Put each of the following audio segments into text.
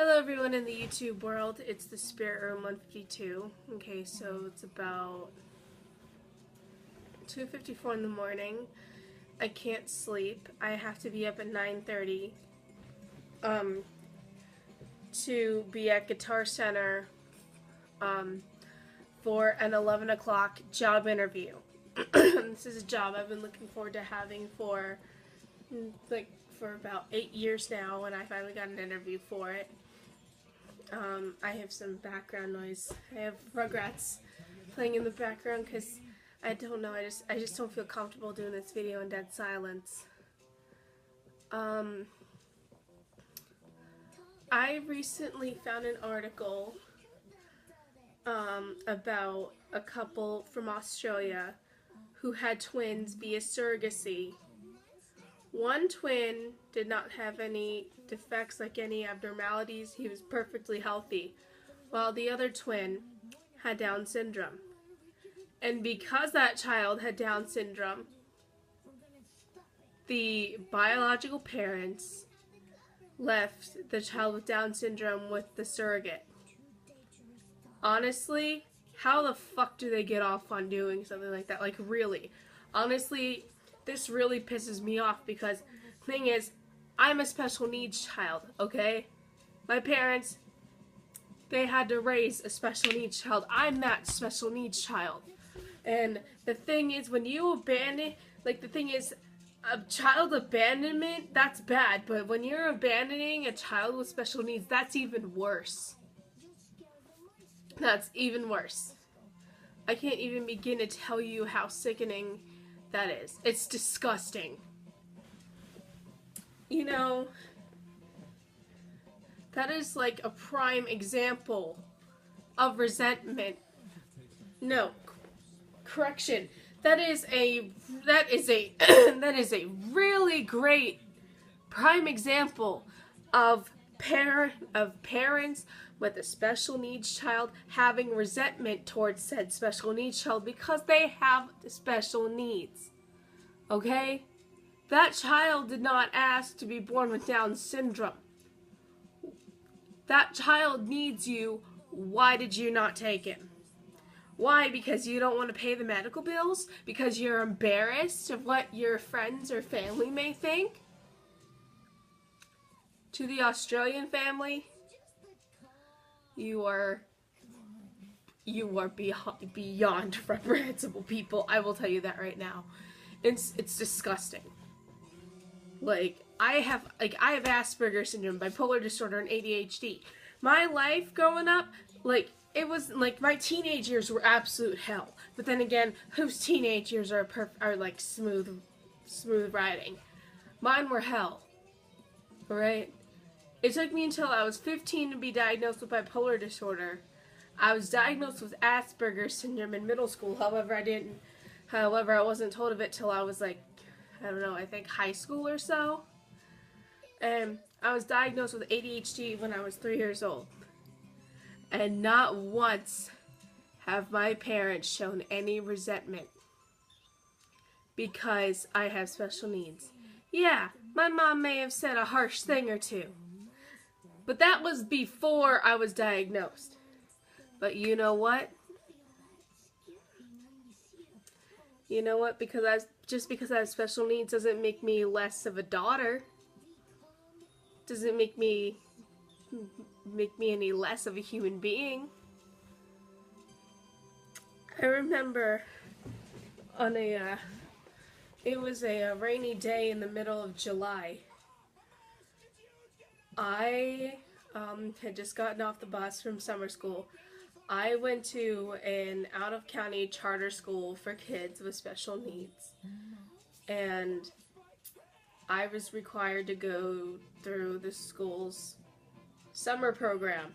Hello everyone in the YouTube world, it's the Spirit Room 152. Okay, so it's about 2:54 in the morning. I can't sleep. I have to be up at 9:30 to be at Guitar Center for an 11 o'clock job interview. This is a job I've been looking forward to having for about 8 years now, and I finally got an interview for it. I have some background noise. I have Rugrats playing in the background because I don't know, I just don't feel comfortable doing this video in dead silence. I recently found an article about a couple from Australia who had twins via surrogacy. One twin did not have any defects, like any abnormalities. He was perfectly healthy, while the other twin had Down syndrome. And because that child had Down syndrome, the biological parents left the child with Down syndrome with the surrogate. Honestly, how the fuck do they get off on doing something like that? Like, really? Honestly, this really pisses me off because the thing is, I'm a special needs child, okay? My parents, they had to raise a special needs child. I'm that special needs child. And the thing is, when you abandon, like, the thing is, a child abandonment, that's bad. But when you're abandoning a child with special needs, that's even worse. That's even worse. I can't even begin to tell you how sickening that is. It's disgusting. You know, that is like a prime example of resentment. No, correction. That is a that is a really great prime example of parents with a special needs child having resentment towards said special needs child because they have special needs. Okay? That child did not ask to be born with Down syndrome. That child needs you. Why did you not take him? Why? Because you don't want to pay the medical bills? Because you're embarrassed of what your friends or family may think? To the Australian family, you are beyond reprehensible people. I will tell you that right now. It's disgusting. Like, I have Asperger's syndrome, bipolar disorder, and ADHD. My life growing up, like, it was like my teenage years were absolute hell. But then again, whose teenage years are like smooth riding? Mine were hell. Alright? It took me until I was 15 to be diagnosed with bipolar disorder. I was diagnosed with Asperger's syndrome in middle school. However, I wasn't told of it till I was like, I don't know, I think high school or so. And I was diagnosed with ADHD when I was 3 years old. And not once have my parents shown any resentment because I have special needs. Yeah, my mom may have said a harsh thing or two, but that was before I was diagnosed. But you know what? You know what? Just because I have special needs doesn't make me less of a daughter. Doesn't make me any less of a human being. I remember on it was a rainy day in the middle of July. I had just gotten off the bus from summer school. I went to an out-of-county charter school for kids with special needs. And I was required to go through the school's summer program.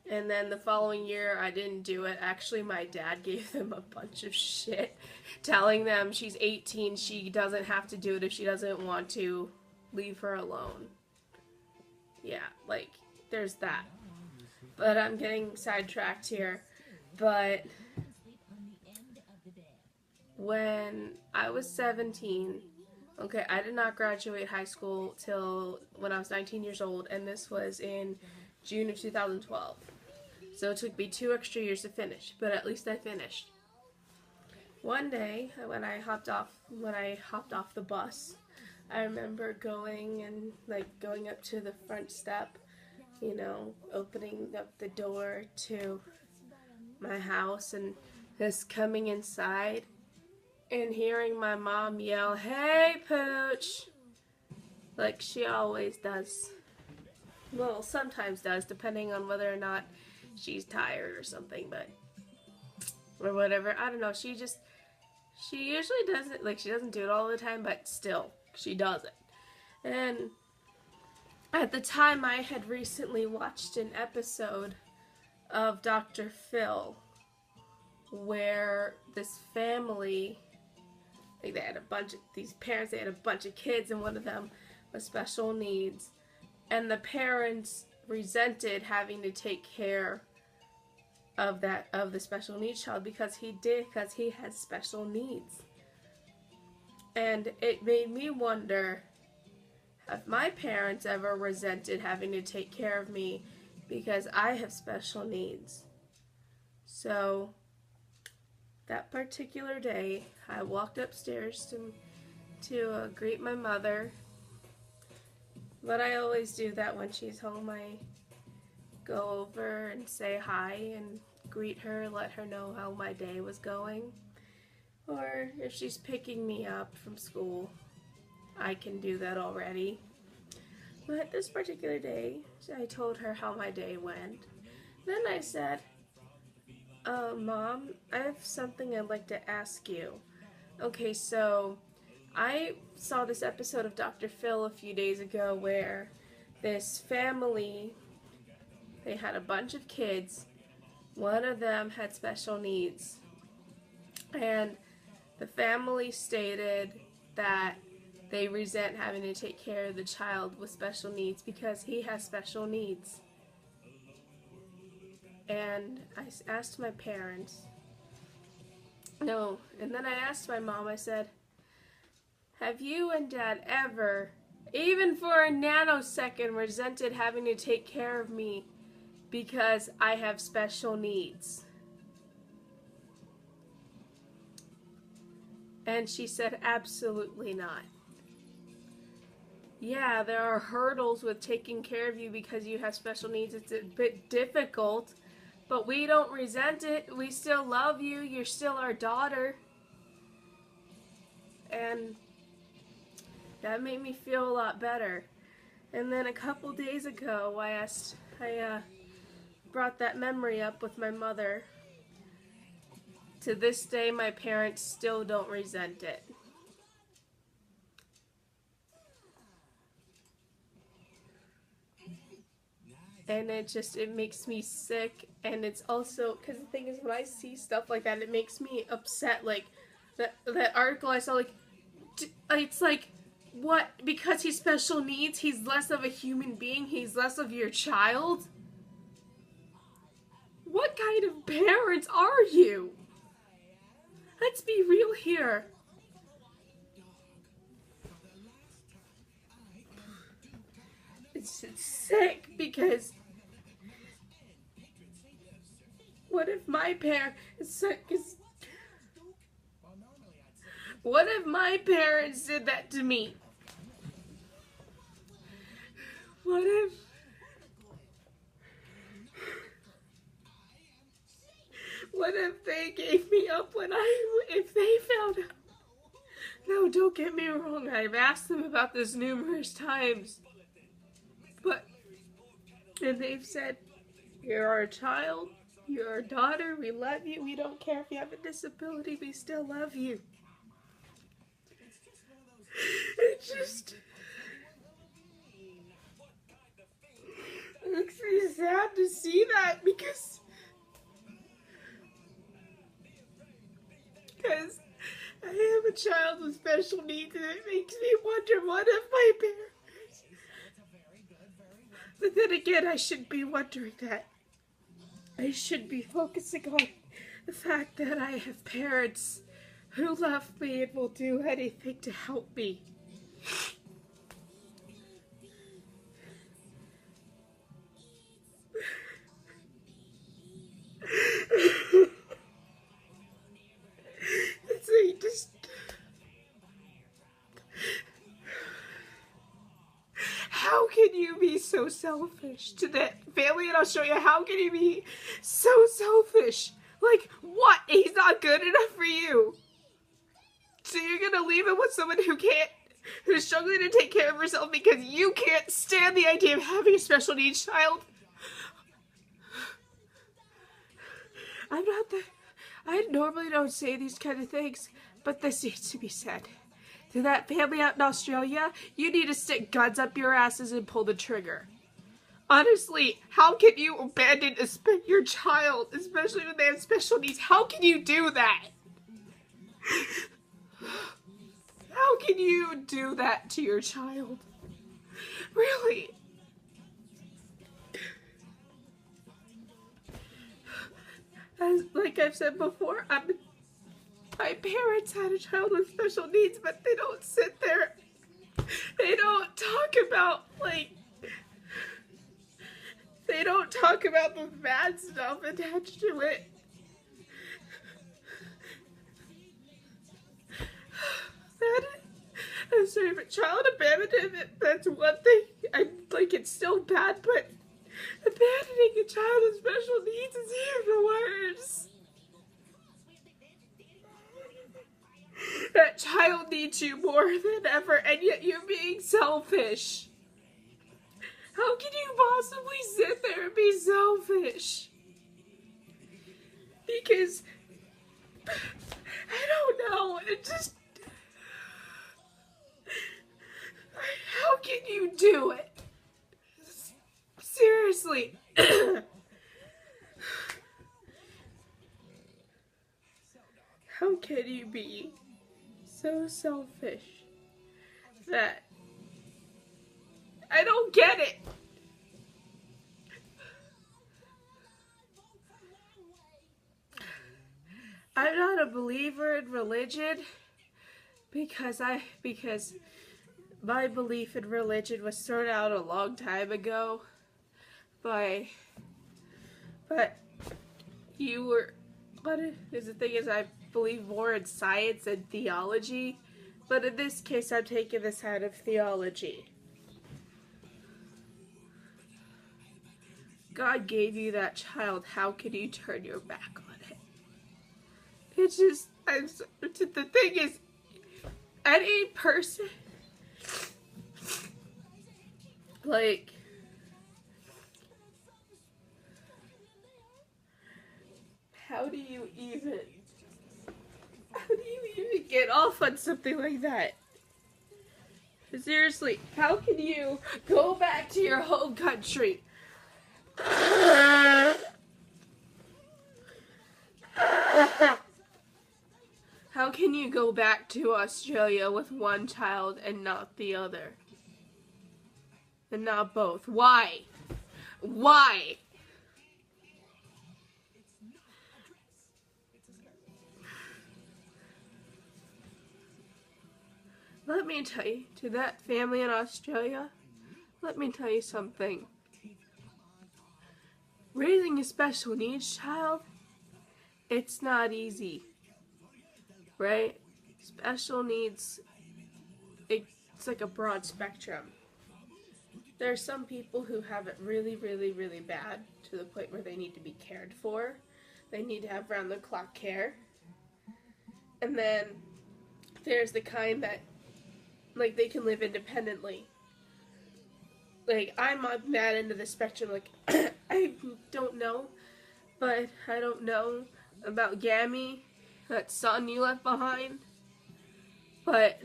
And then the following year, I didn't do it. Actually, my dad gave them a bunch of shit, telling them she's 18, she doesn't have to do it if she doesn't want to. Leave her alone. Yeah, like, there's that. But I'm getting sidetracked here. But when I was 17, okay, I did not graduate high school till when I was 19 years old, and this was in June of 2012. So it took me 2 extra years to finish, but at least I finished. One day, when I hopped off the bus, I remember going up to the front step, opening up the door to my house and just coming inside and hearing my mom yell, "Hey, Pooch!" Like she always does. Well, sometimes does, depending on whether or not she's tired or something, or whatever. I don't know. She usually doesn't, she doesn't do it all the time, but still, she does it. And at the time, I had recently watched an episode of Dr. Phil where this family, they had these parents, they had a bunch of kids, and one of them was special needs. And the parents resented having to take care of the special needs child because he had special needs. And it made me wonder, have my parents ever resented having to take care of me because I have special needs? So that particular day, I walked upstairs to greet my mother. But I always do that when she's home. I go over and say hi and greet her, let her know how my day was going. Or if she's picking me up from school, I can do that already. But this particular day, I told her how my day went. Then I said, Mom, I have something I'd like to ask you. Okay, so I saw this episode of Dr. Phil a few days ago where this family, they had a bunch of kids. One of them had special needs. And the family stated that they resent having to take care of the child with special needs because he has special needs. And I asked my parents, and then I asked my mom, I said, have you and Dad ever, even for a nanosecond, resented having to take care of me because I have special needs? And she said, absolutely not. Yeah, there are hurdles with taking care of you because you have special needs. It's a bit difficult, but we don't resent it. We still love you. You're still our daughter. And that made me feel a lot better. And then a couple days ago, I brought that memory up with my mother. To this day, my parents still don't resent it. And it makes me sick. And it's also, because the thing is, when I see stuff like that, it makes me upset. Like, that article I saw, it's like, what? Because he's special needs, he's less of a human being? He's less of your child? What kind of parents are you? Let's be real here. It's sick because what if my parents did that to me? What if they gave me up if they found out? No, don't get me wrong, I've asked them about this numerous times. And they've said, you're our child, you're our daughter, we love you, we don't care if you have a disability, we still love you. It just makes me sad to see that because I have a child with special needs, and it makes me wonder, what if my parents... But then again, I shouldn't be wondering that. I should be focusing on the fact that I have parents who left me and will do anything to help me. How can you be so selfish to that family in Australia? How can you be so selfish? Like, what? He's not good enough for you. So you're gonna leave him with someone who's struggling to take care of herself because you can't stand the idea of having a special needs child? I normally don't say these kind of things, but this needs to be said. To that family out in Australia, you need to stick guns up your asses and pull the trigger. Honestly, how can you abandon your child, especially when they have special needs? How can you do that? How can you do that to your child? Really? Like I've said before, my parents had a child with special needs, but they don't sit there. They don't talk about, they don't talk about the bad stuff attached to it. I'm sorry, but child abandonment, that's one thing. It's still bad, but abandoning a child with special needs is even worse. That child needs you more than ever, and yet you're being selfish. How can you possibly sit there and be selfish? Because, I don't know, how can you do it? Seriously. How can you be so selfish that I don't get it? I'm not a believer in religion because my belief in religion was thrown out a long time ago but you were, the thing is, I believe more in science and theology, but in this case I'm taking the side of theology. God gave you that child, how can you turn your back on it? It's just, the thing is, any person, how do you even get off on something like that? Seriously, how can you go back to your home country? How can you go back to Australia with one child and not the other? And not both? Why? Why? Let me tell you, to that family in Australia, let me tell you something. Raising a special needs child, it's not easy, right? Special needs, it's like a broad spectrum. There are some people who have it really, really, really bad to the point where they need to be cared for. They need to have round-the-clock care. And then there's the kind that they can live independently. I'm on that end of the spectrum. I don't know, but I don't know about Gammy, that son you left behind. But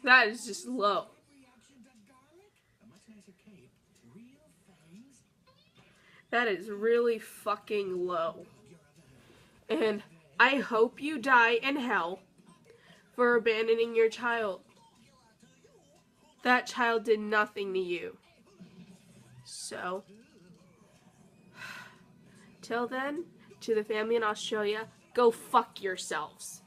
that is just low. That is really fucking low. And I hope you die in hell for abandoning your child. That child did nothing to you. So, till then, to the family in Australia, go fuck yourselves.